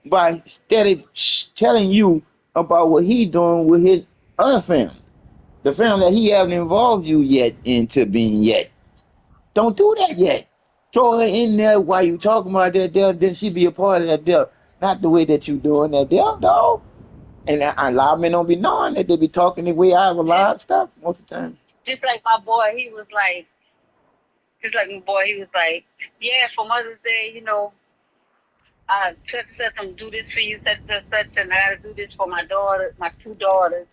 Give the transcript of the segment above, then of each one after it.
by steady telling you about what he doing with his other family, the family that he haven't involved you yet into being yet. Don't do that yet. Throw her in there while you talking about that there, then she be a part of that there. Not the way that you doing that there, dog. And a lot of men don't be knowing that they be talking the way out of a Just, lot of stuff most of the time. just like my boy, just like my boy, he was like, yeah, for Mother's Day, such and such, I'm do this for you, such and such, and I gotta do this for my daughter, my two daughters,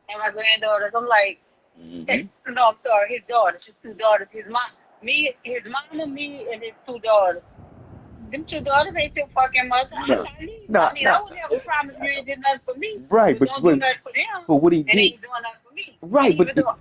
and my granddaughters. I'm like, Mm-hmm. no, I'm sorry, his daughters, his two daughters, his mama, me, and his two daughters. Them two daughters ain't your fucking mother. I'm No, not leaving. I no, mean, no. I would never promise you ain't did nothing for me. Right, You don't do nothing for them, but what he and they did, ain't doing nothing for me. And right, even though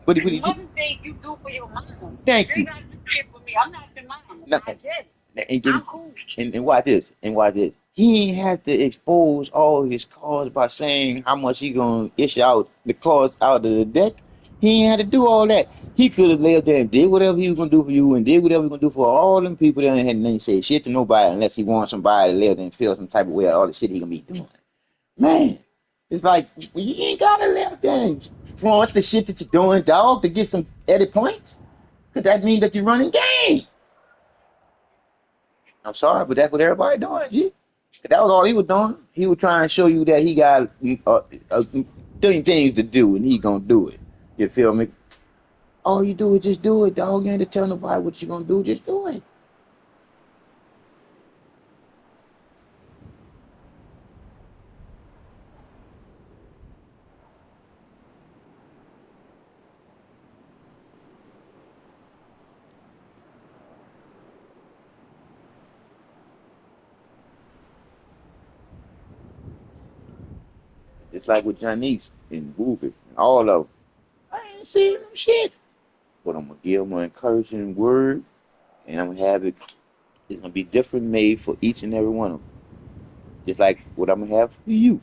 what he did. Mother's Day you do for your mama, Thank you ain't you. gotta do shit for me. I'm not your mama. No, I get it. and, I'm cool. and why this? And why this? He ain't had to expose all his cards by saying how much he gonna issue out the cards out of the deck. He ain't had to do all that. He could have laid there and did whatever he was gonna do for you and did whatever he was gonna do for all them people that ain't say shit to nobody unless he wants somebody to live there and feel some type of way all the shit he gonna be doing. Man, it's like you ain't gotta live there and flaunt the shit that you're doing, dog, to get some edit points. Cause that means that you're running game. I'm sorry, but that's what everybody doing, G. That was all he was doing. He was trying to show you that he got a million things to do, and he gonna do it. You feel me? All you do is just do it, dog. You ain't to tell nobody what you gonna do. Just do it. It's like with Janice and Whoopie and all of them. I ain't saying no shit, but I'm gonna give them an encouraging word, and I'm gonna have it. It's gonna be different made for each and every one of them. Just like what I'm gonna have for you.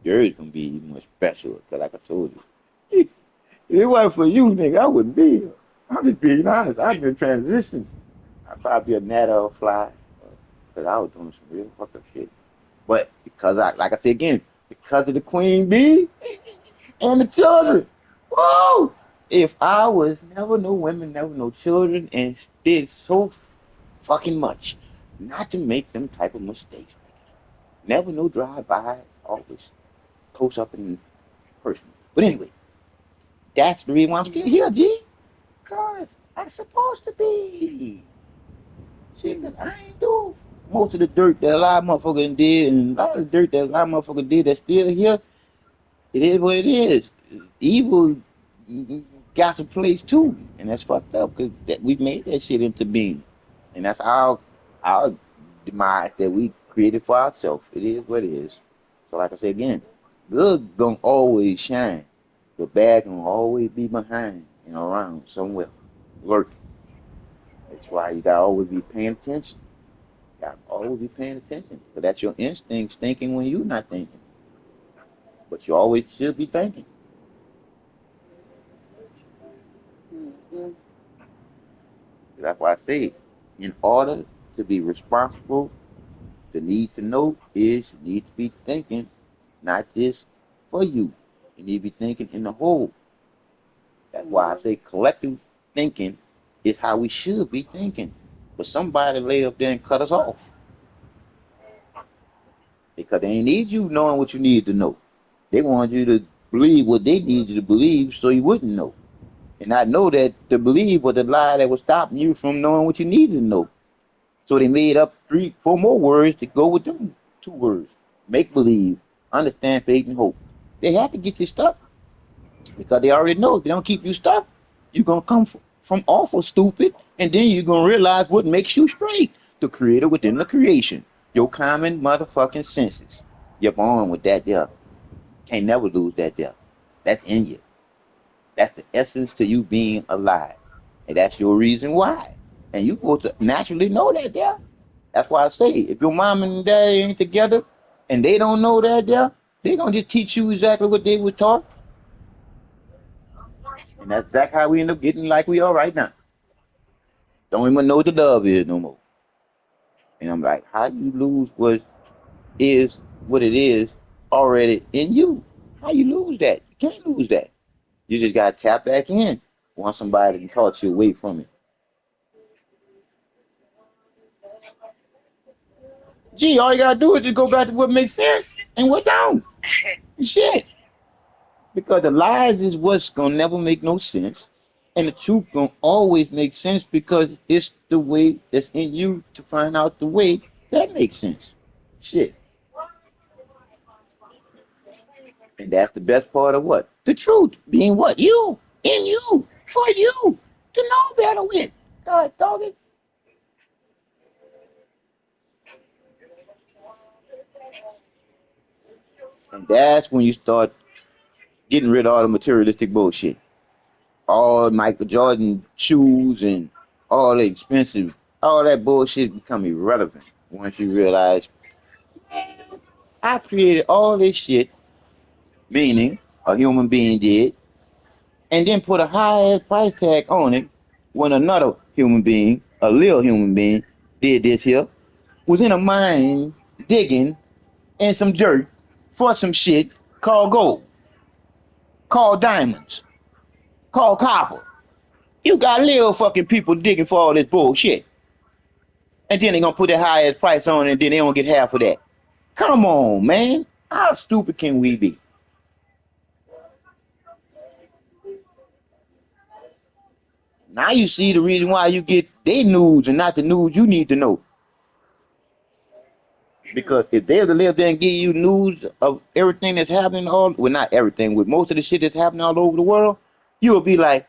Yours gonna be even more special, cause like I told you. If it wasn't for you, nigga, I wouldn't be here. I'm just being honest. I've been transitioning. I'd probably be a net or a fly. Because I was doing some real fucked up shit. But because like I said again, because of the queen bee and the children. Whoa! If I was never no women, never no children, and did so fucking much not to make them type of mistakes. Never no drive-bys, always post up in person. But anyway, that's the reason why I'm still here, G. Cause I'm supposed to be. See, 'cause I ain't do most of the dirt that a lot of motherfuckers did, and a lot of the dirt that a lot of motherfuckers did that's still here. It is what it is. Evil got some place too, and that's fucked up because that we made that shit into being, and that's our demise that we created for ourselves. It is what it is. So, like I said again, good gonna always shine, but bad gonna always be behind and around somewhere, lurking. That's why you gotta always be paying attention. You gotta always be paying attention. But that's your instincts thinking when you're not thinking. But you always should be thinking. Mm-hmm. That's why I say, in order to be responsible, the need to know is you need to be thinking, not just for you. You need to be thinking in the whole. That's why I say collective thinking is how we should be thinking. But somebody lay up there and cut us off because they need you knowing what you need to know. They want you to believe what they need you to believe so you wouldn't know. And I know that to believe was the lie that was stopping you from knowing what you needed to know. So they made up three, four more words to go with them two words. Make believe, understand, faith, and hope. They have to get you stuck because they already know if they don't keep you stuck, you're gonna come from awful stupid, and then you're gonna realize what makes you straight. The creator within the creation. Your common motherfucking senses. You're born with that there. Can't never lose that there. That's in you. That's the essence to you being alive. And that's your reason why. And you supposed to naturally know that there. That's why I say if your mom and dad ain't together and they don't know that there, they gonna just teach you exactly what they were taught. And that's exactly how we end up getting like we are right now. Don't even know what the love is no more. And I'm like, how you lose what it is already in you? How you lose that? You can't lose that. You just gotta tap back in. Want somebody to talk you away from it. Gee, all you gotta do is just go back to what makes sense and what don't. Shit. Because the lies is what's gonna never make no sense. And the truth gonna always make sense because it's the way that's in you to find out the way that makes sense. Shit. And that's the best part of what? The truth being what? You. In you. For you. To know better with. God dog it. And that's when you start getting rid of all the materialistic bullshit. All Michael Jordan shoes and all the expensive, all that bullshit become irrelevant once you realize I created all this shit, meaning a human being did, and then put a high ass price tag on it when another human being, a little human being, did this here, was in a mine digging in some dirt for some shit called gold, called diamonds, called copper. You got little fucking people digging for all this bullshit. And then they gonna put that high ass price on it and then they don't get half of that. Come on, man. How stupid can we be? Now you see the reason why you get their news and not the news you need to know. Because if they were to live there and give you news of everything that's happening well not everything, with most of the shit that's happening all over the world, you will be like,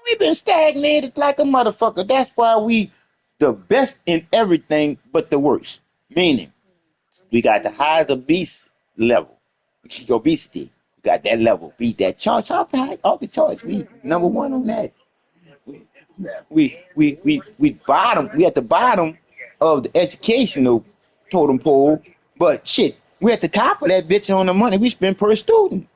we've been stagnated like a motherfucker. That's why we the best in everything but the worst. Meaning, we got the highest obese level. Obesity. We got that level. Beat that charge off the charts. We number one on that. We bottom. We at the bottom of the educational totem pole. But shit, we at the top of that bitch on the money we spend per student.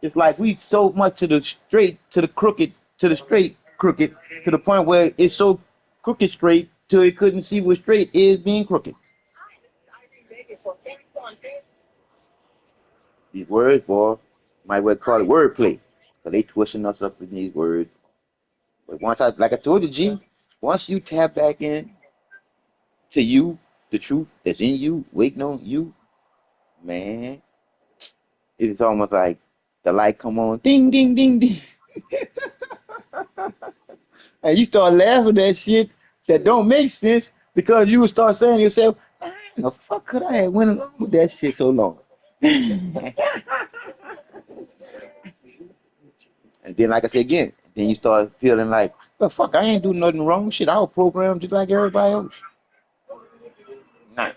It's like we so much to the straight, to the crooked, to the straight crooked, to the point where it's so crooked straight till it couldn't see what straight is being crooked. These words, boy, might well call it wordplay. Because they twisting us up in these words. But once like I told you, G, once you tap back in to you, the truth that's in you, waiting on you, man, it is almost like the light come on, ding, ding, ding, ding. And you start laughing at shit that don't make sense because you would start saying to yourself, "Man, the fuck could I have went along with that shit so long?" And then, like I said again, then you start feeling like, "The fuck, I ain't do nothing wrong. Shit, I was programmed just like everybody else." Nah,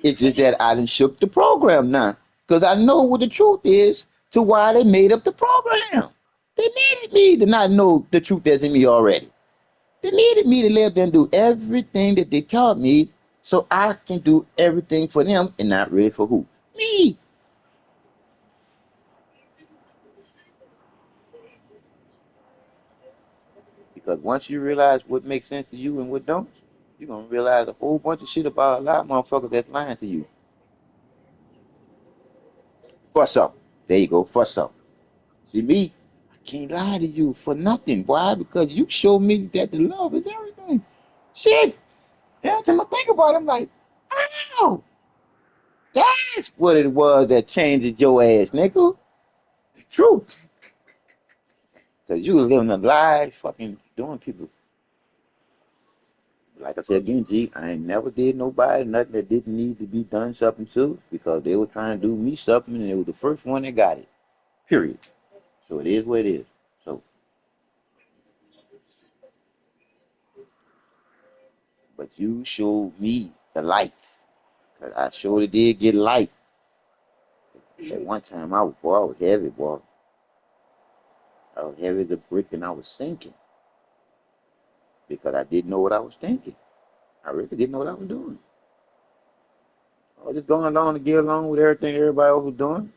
it's just that I done shook the program now because I know what the truth is to why they made up the program. They needed me to not know the truth that's in me already. They needed me to let them do everything that they taught me so I can do everything for them and not really for who? Me. Because once you realize what makes sense to you and what don't, you're going to realize a whole bunch of shit about a lot of motherfuckers that's lying to you. Fuss up. There you go. Fuss up. See, me, I can't lie to you for nothing. Why? Because you showed me that the love is everything. Shit. Every time I think about it, I'm like, ow. That's what it was that changed your ass, nigga. Truth. Because you was living a lie, fucking doing people. Like I said again, G, I ain't never did nobody nothing that didn't need to be done something to because they were trying to do me something and they were the first one that got it. Period. So it is what it is. So, but you showed me the lights. Cause I surely did get light. At one time, I was heavy, boy. I was heavy as a brick and I was sinking because I didn't know what I was thinking. I really didn't know what I was doing. I was just going along to get along with everything everybody else was doing.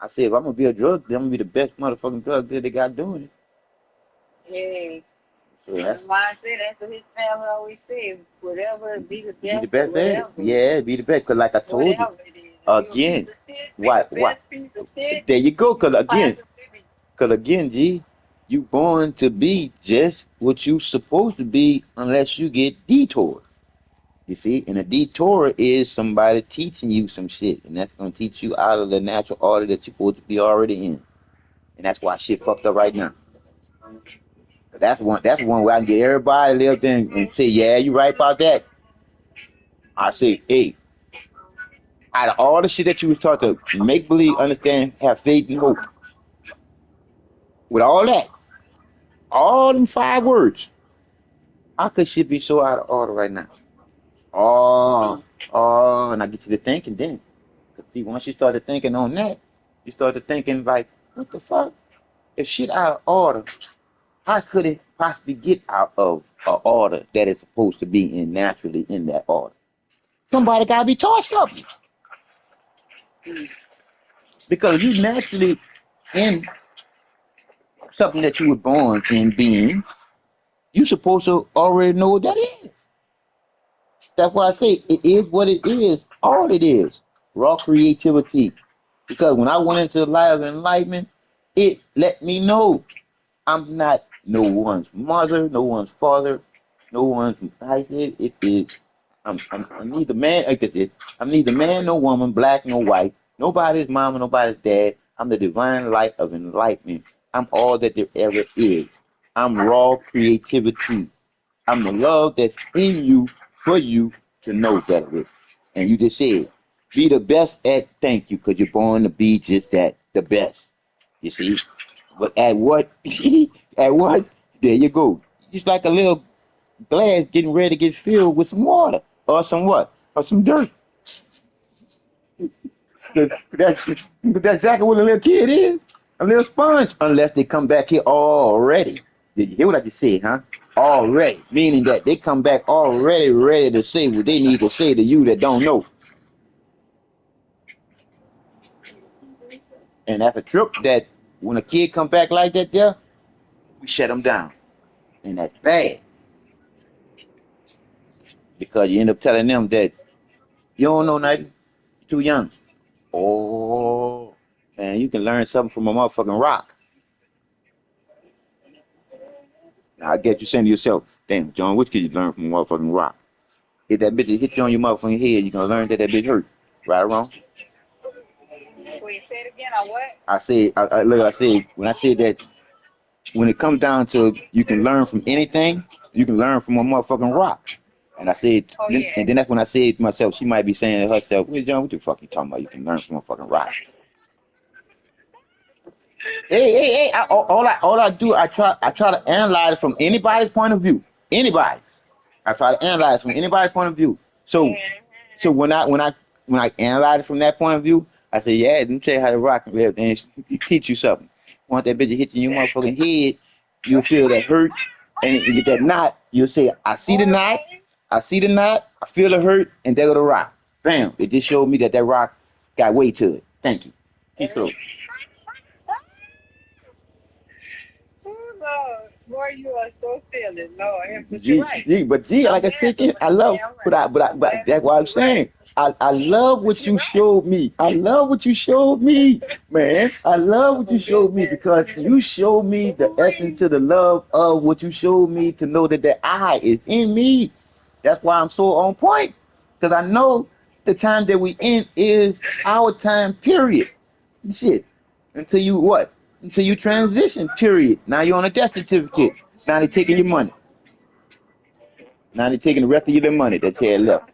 I said, if I'm gonna be a drug dealer, I'm gonna be the best motherfucking drug dealer they got doing it. Hey. So And the that's mindset, that's what his family always says. Whatever, be the be the best or best at it. whatever. Yeah, be the best. Cause like I told you Whatever it is. If you a piece again, of shit, be the what? best piece of shit There you go. you could possibly be. Cause again, G, you born to be just what you supposed to be unless you get detoured. You see, and a detour is somebody teaching you some shit, and that's gonna teach you out of the natural order that you're supposed to be already in, and that's why shit fucked up right now. That's one. That's one where I can get everybody to live in and say, yeah, you right about that. I say, hey, out of all the shit that you was taught to make believe, understand, have faith and hope, with all that, all them 5 words, how could shit be so out of order right now? Oh, and I get you to thinking then. Cause see, once you started thinking on that, you started thinking like, what the fuck? If shit out of order, how could it possibly get out of an order that is supposed to be in naturally in that order? Somebody gotta be taught something. Because you naturally in something that you were born in being, you supposed to already know what that is. That's why I say it is what it is. All it is. Raw creativity. Because when I went into the life of enlightenment, it let me know I'm not no one's mother, no one's father, no one's. I said it is. I'm neither man. Like I said, I'm neither man nor woman, black nor white. Nobody's mama, nobody's dad. I'm the divine light of enlightenment. I'm all that there ever is. I'm raw creativity. I'm the love that's in you for you to know better. And you just said, be the best at thank you, because you're born to be just that, the best. You see? But at what? At what? There you go. Just like a little glass getting ready to get filled with some water or some what? Or some dirt. That's exactly what a little kid is. A little sponge. Unless they come back here already. Did you hear what I just said, huh? Already. Meaning that they come back already ready to say what they need to say to you that don't know. And that's a trip that when a kid come back like that there, we shut them down. And that's bad. Because you end up telling them that you don't know nothing. You're too young. Oh, man, you can learn something from a motherfucking rock. Now, I get you saying to yourself, damn, John, what could you learn from a motherfucking rock? If that bitch hit you on your motherfucking head, you're going to learn that that bitch hurt. Right or wrong? Wait, say it again. I what? I said, look, I said, when I said that, when it comes down to you can learn from anything, you can learn from a motherfucking rock. And I said, Oh yeah. and then that's when I said to myself, she might be saying to herself, well, John, what the fuck you talking about? You can learn from a fucking rock. Hey, all I do, I try to analyze from anybody's point of view. Anybody's. I try to analyze from anybody's point of view. So, so when I analyze it from that point of view, I say, yeah, let me tell you how to rock and live, and teach you something. Once that bitch hit you in your motherfucking head, you'll feel that hurt, and you get that knot. You'll say, I see the knot, I see the knot, I feel the hurt, and there go the rock. Bam! It just showed me that that rock got weight to it. Thank you. Peace through. Oh, Lord. Boy, you are so silly, Lord. But you're right. But G, I'm like I said, laughing, again, but I you're love, damn right. I'm but laughing, that's what but I'm you're right. saying. I love But what you're you right. showed me. I love what you showed me, man. I love what you Oh, showed me goodness. because you showed me the essence to the love of what you showed me to know that the I is in me. That's why I'm so on point. Because I know the time that we in is our time period. Shit. Until you what? Until you transition, period. Now you're on a death certificate. Now they're taking your money. Now they're taking the rest of your money that you had left.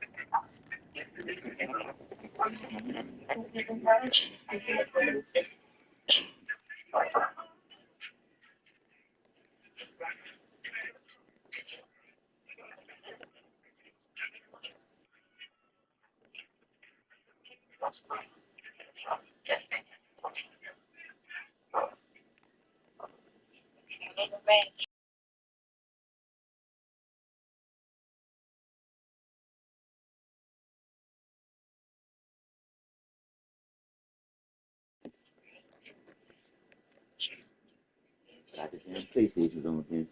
I just have PlayStations on here.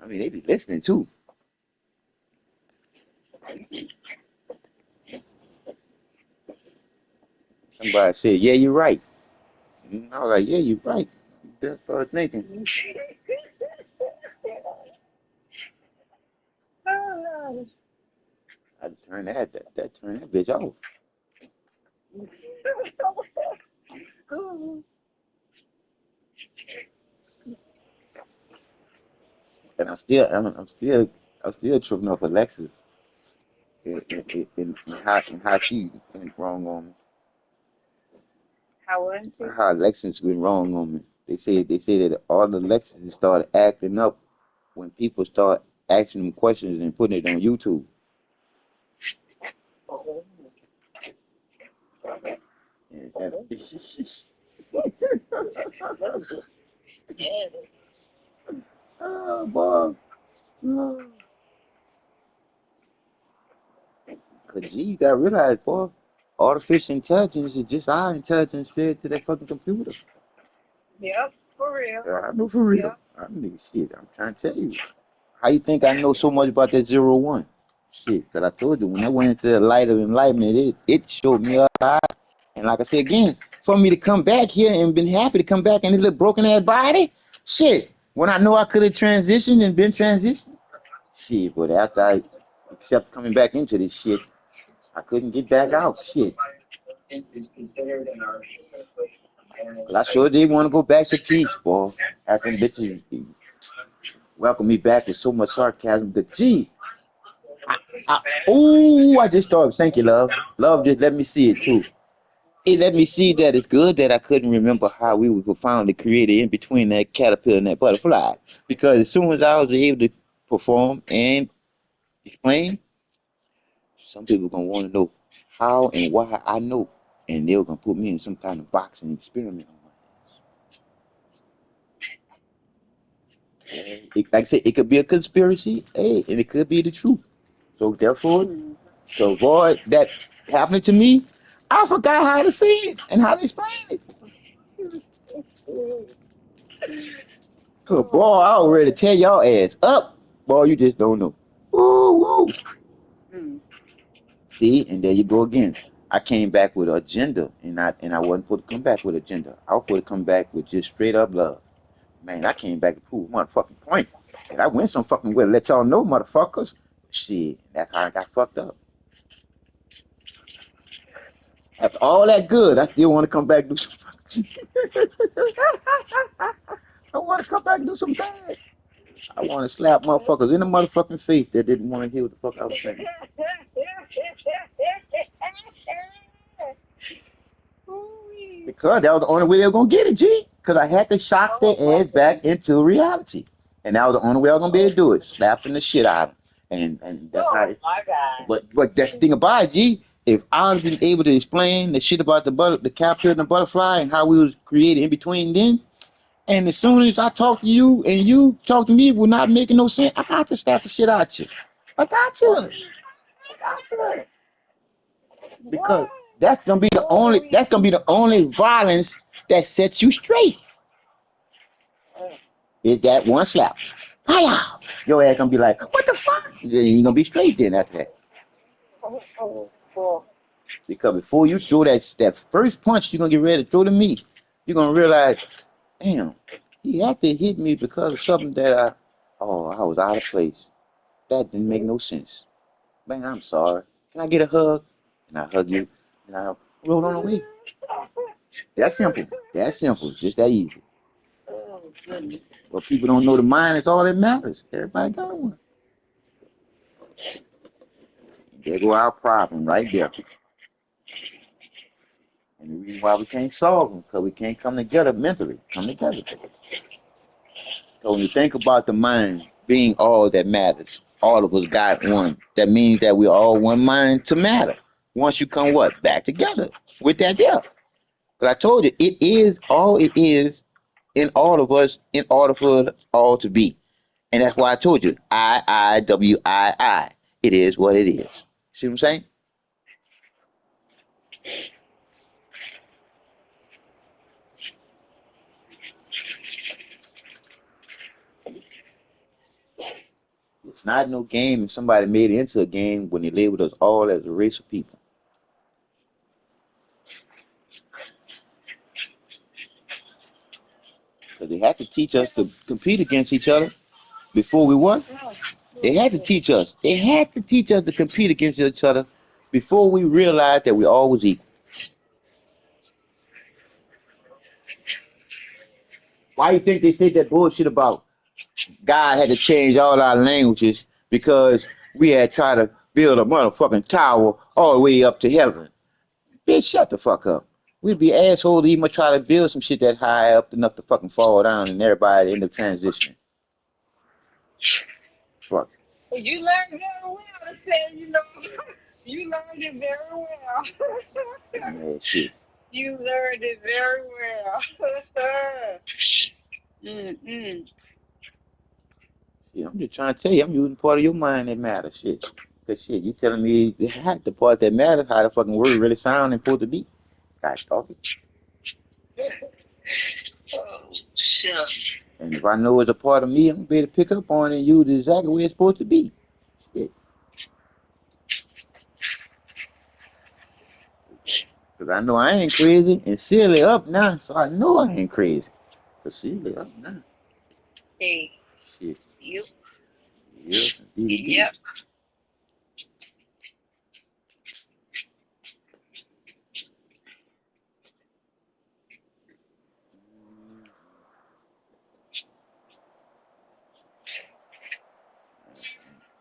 I mean, they be listening too. Somebody said, "Yeah, you're right." And I was like, "Yeah, you're right." That's what I was thinking. I turned that turned that bitch off. And I'm still tripping off Alexa and how she went wrong on me. How was it? How Alexis went wrong on me. They say that all the Alexis started acting up when people start asking them questions and putting it on YouTube. Oh, And yeah. oh boy, cause G, you gotta realize, boy, artificial intelligence is just our intelligence fed to that fucking computer. Yep, for real. I know for real. Yep. I nigga shit. I'm trying to tell you. How you think I know so much about that 01? Shit, cause I told you when I went into the light of enlightenment, it showed me a lot. And like I said again, for me to come back here and been happy to come back and this little broken ass body, shit. When I know I could have transitioned and been transitioned, shit. But after I accept coming back into this shit, I couldn't get back out. Shit. 'Cause I sure did want to go back to Chiefs, boy. After them bitches welcome me back with so much sarcasm. But gee, I just started. Thank you, love. Love just let me see it too. It let me see that it's good that I couldn't remember how we were profoundly created in between that caterpillar and that butterfly. Because as soon as I was able to perform and explain, some people gonna want to know how and why I know, and they were gonna put me in some kind of box and experiment on my ass. Like I said, it could be a conspiracy, hey, and it could be the truth. So therefore, Mm. to avoid that happening to me, I forgot how to say it and how to explain it. So, boy, Oh, I already Lord. tear y'all ass up. Boy, you just don't know. Woo, woo. Mm. See, and there you go again. I came back with an agenda, and I wasn't supposed to come back with an agenda. I was supposed to come back with just straight up love. Man, I came back to prove a motherfucking point. And I went some fucking way to let y'all know, motherfuckers. Shit, that's how I got fucked up. After all that good, I still want to come back and do some fucking I want to come back and do some bad. I want to slap motherfuckers in the motherfucking face that didn't want to hear what the fuck I was saying. Ooh-wee. Because that was the only way they were gonna get it, G. Because I had to shock their Oh my ass back goodness. into reality, and that was the only way I was gonna be able to Oh, do it, slapping the shit out of them. And that's how. oh my God. But that's the thing about it, G. If I'd been able to explain the shit about the caterpillar and the butterfly and how we was created in between then, and as soon as I talk to you and you talk to me, we're not making no sense. I got to slap the shit out you. I got to. I got to. Because What? that's Ooh-wee. gonna be the only violence that sets you straight. Oh, Is that one slap. Hiya! Your ass gonna be like, what the fuck? You ain't gonna be straight then after that. oh, oh, oh. Because before you throw that first punch you're gonna get ready to throw to me, you're gonna realize, damn, he had to hit me because of something that I was out of place. That didn't make no sense. Man, I'm sorry. Can I get a hug? And I hug you and I roll on away. That's simple. That's simple. Just that easy. Oh, goodness. But people don't know the mind is all that matters. Everybody got one. There go our problem right there. And the reason why we can't solve them, because we can't come together mentally. Come together. So when you think about the mind being all that matters, all of us got one. That means that we're all one mind to matter. Once you come what? Back together with that there. Because I told you, it is all it is in all of us in order for it all to be. And that's why I told you, I. It is what it is. See what I'm saying? It's not no game, and somebody made it into a game when they labeled us all as a race of people. Because they had to teach us to compete against each other before we what? They had to teach us. They had to teach us to compete against each other before we realized that we all was equal. Why you think they said that bullshit about God had to change all our languages because we had tried to build a motherfucking tower all the way up to heaven? Bitch, shut the fuck up. We'd be assholes to even try to build some shit that high up enough to fucking fall down and everybody end up transitioning. Fuck. Well, you learned very well to say, you learned it very well. Yeah, shit. You learned it very well. Mm-mm. Yeah, I'm just trying to tell you, I'm using part of your mind that matters, shit. Cause shit, you telling me the part that matters, how the fucking word really sound and supposed to be. Gosh, talking. Oh, shit. And if I know it's a part of me, I'm gonna be able to pick up on it and use it exactly where it's supposed to be. Shit. Cause I know I ain't crazy and silly up now, so I know I ain't crazy. Cause silly up now. Hey, Shit. you. Yeah, indeed. Yep.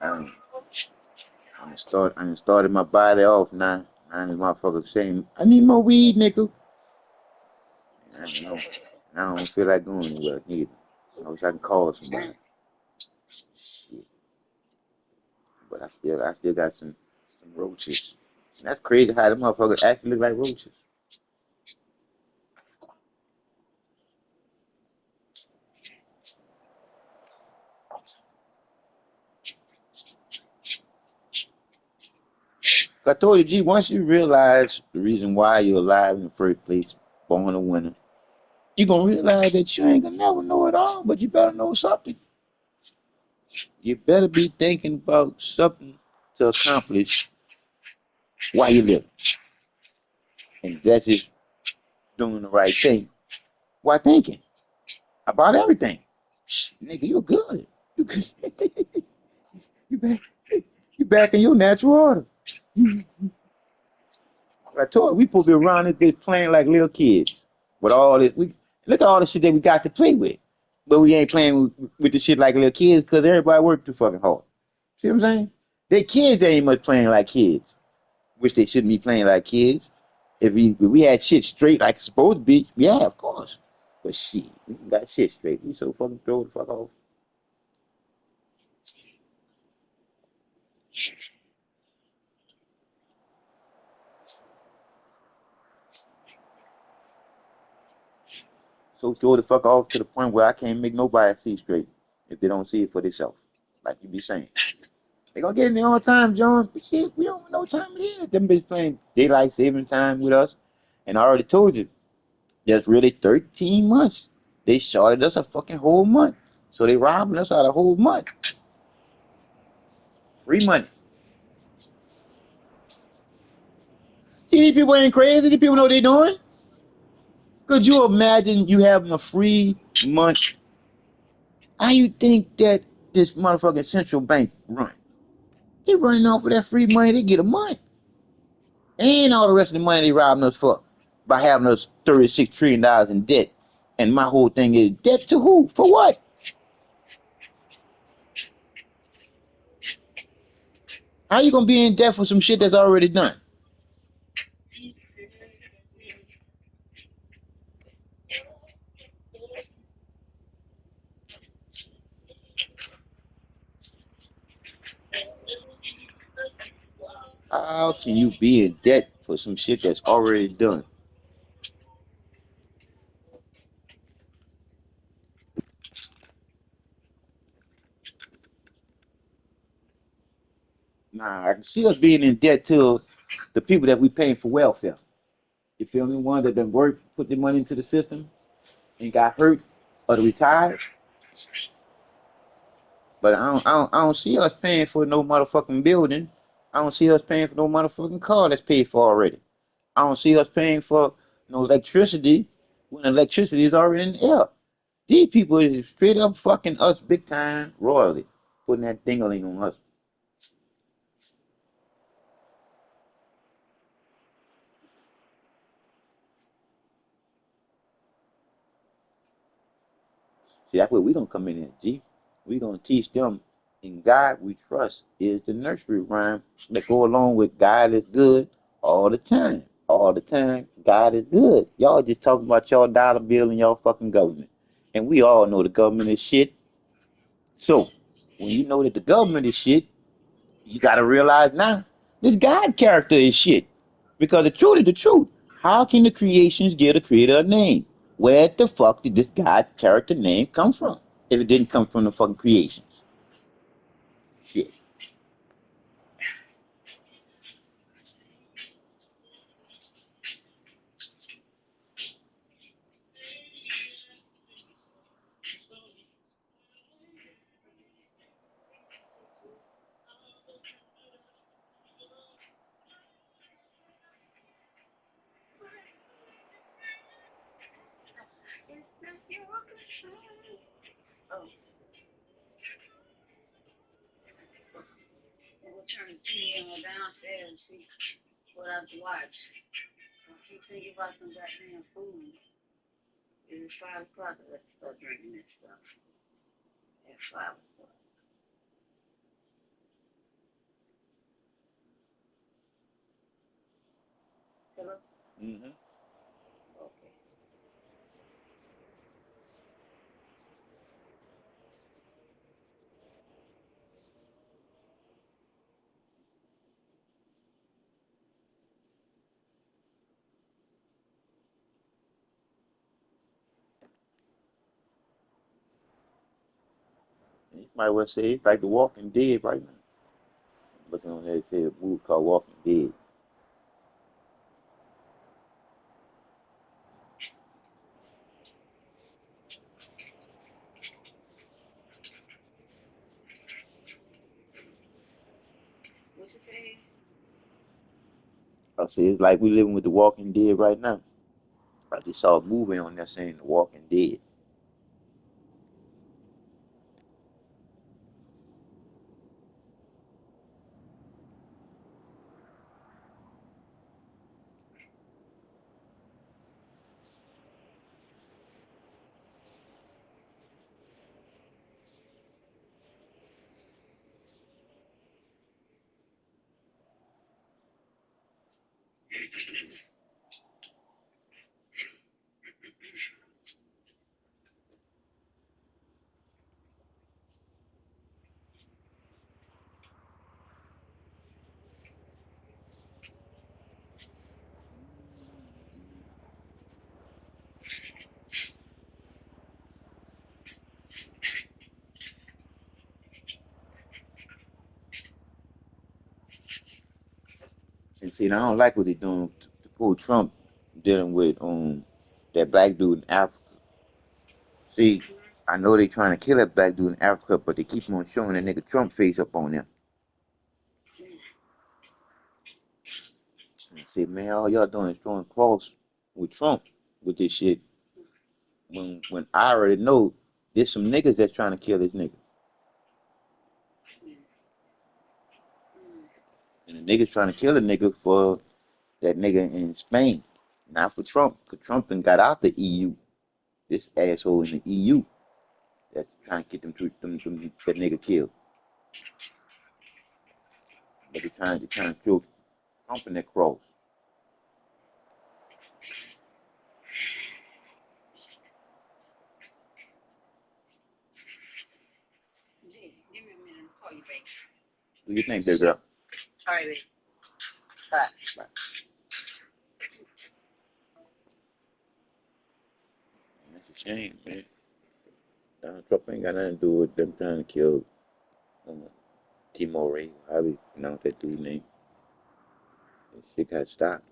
I'm, I'm started my body off now. Now this motherfucker saying, I need more weed, nigga. I don't know. I don't feel like going anywhere neither. I wish I can call somebody. Shit. But I still got some roaches. And that's crazy how the motherfuckers actually look like roaches. So I told you, G, once you realize the reason why you're alive in the first place, born a winner, you're gonna realize that you ain't gonna never know it all, but you better know something. You better be thinking about something to accomplish while you live. And that's just doing the right thing. While thinking about everything. Nigga, you're good. You good. you back you back in your natural order. I told you, we supposed to be around this bitch playing like little kids. With all this, we look at all the shit that we got to play with. But we ain't playing with the shit like little kids because everybody work too fucking hard. See what I'm saying? They kids ain't much playing like kids. Which they shouldn't be playing like kids. If we had shit straight like it's supposed to be, yeah, of course. But shit, we got shit straight. We so fucking throw the fuck off. So throw the fuck off to the point where I can't make nobody see straight if they don't see it for themselves. Like you be saying. They gonna get in their own time, John. But shit, we don't know what time it is. Them bitches playing daylight saving time with us. And I already told you, there's really 13 months. They shorted us a fucking whole month. So they robbing us out a whole month. Free money. See, these people ain't crazy. These people know what they doing. Could you imagine you having a free month? How you think that this motherfucking central bank run? They running off of that free money. They get a month. And all the rest of the money they robbing us for by having us $36 trillion in debt. And my whole thing is debt to who? For what? How you gonna be in debt for some shit that's already done? How can you be in debt for some shit that's already done? Nah, I can see us being in debt to the people that we paying for welfare. You feel me? One that done worked, put their money into the system and got hurt or retired. But I don't see us paying for no motherfucking building. I don't see us paying for no motherfucking car that's paid for already. I don't see us paying for no electricity when electricity is already in the air. These people is straight up fucking us big time royally, putting that dingling on us. See, that's where we gonna come in at, G. We gonna teach them in God we trust is the nursery rhyme that go along with God is good all the time. All the time, God is good. Y'all just talking about y'all dollar bill and y'all fucking government. And we all know the government is shit. So when you know that the government is shit, you gotta realize now this God character is shit. Because the truth is the truth. How can the creations give the creator a name? Where the fuck did this God character name come from? If it didn't come from the fucking creations. Shit. It's not your concern. Oh, we'll turn the TV on downstairs and see what I can watch. I keep thinking about some goddamn food. It's 5 o'clock. I have to start drinking that stuff at 5 o'clock. Hello? Hmm. Okay. You might well say it's like The Walking Dead right now. Looking on there, it said a movie called Walking Dead. What you say? I said it's like we living with The Walking Dead right now. I just saw a movie on there saying The Walking Dead. And see, I don't like what they doing to pull Trump dealing with that black dude in Africa. See, I know they trying to kill that black dude in Africa, but they keep on showing that nigga Trump face up on them. And I say, man, all y'all doing is throwing cross with Trump with this shit. When I already know there's some niggas that's trying to kill this nigga. And the niggas trying to kill a nigga for that nigga in Spain. Not for Trump, because Trump done got out the EU. This asshole in the EU that's trying to get that nigga killed. But they're trying to kill Trump in that cross. Gee, give me a minute. I'll call you back. What do you think, big girl? All right, baby. Bye. Like, that's a shame, man. Donald Trump ain't got nothing to do with them trying to kill uh, Timor, however you pronounce that dude's name. That shit got stopped.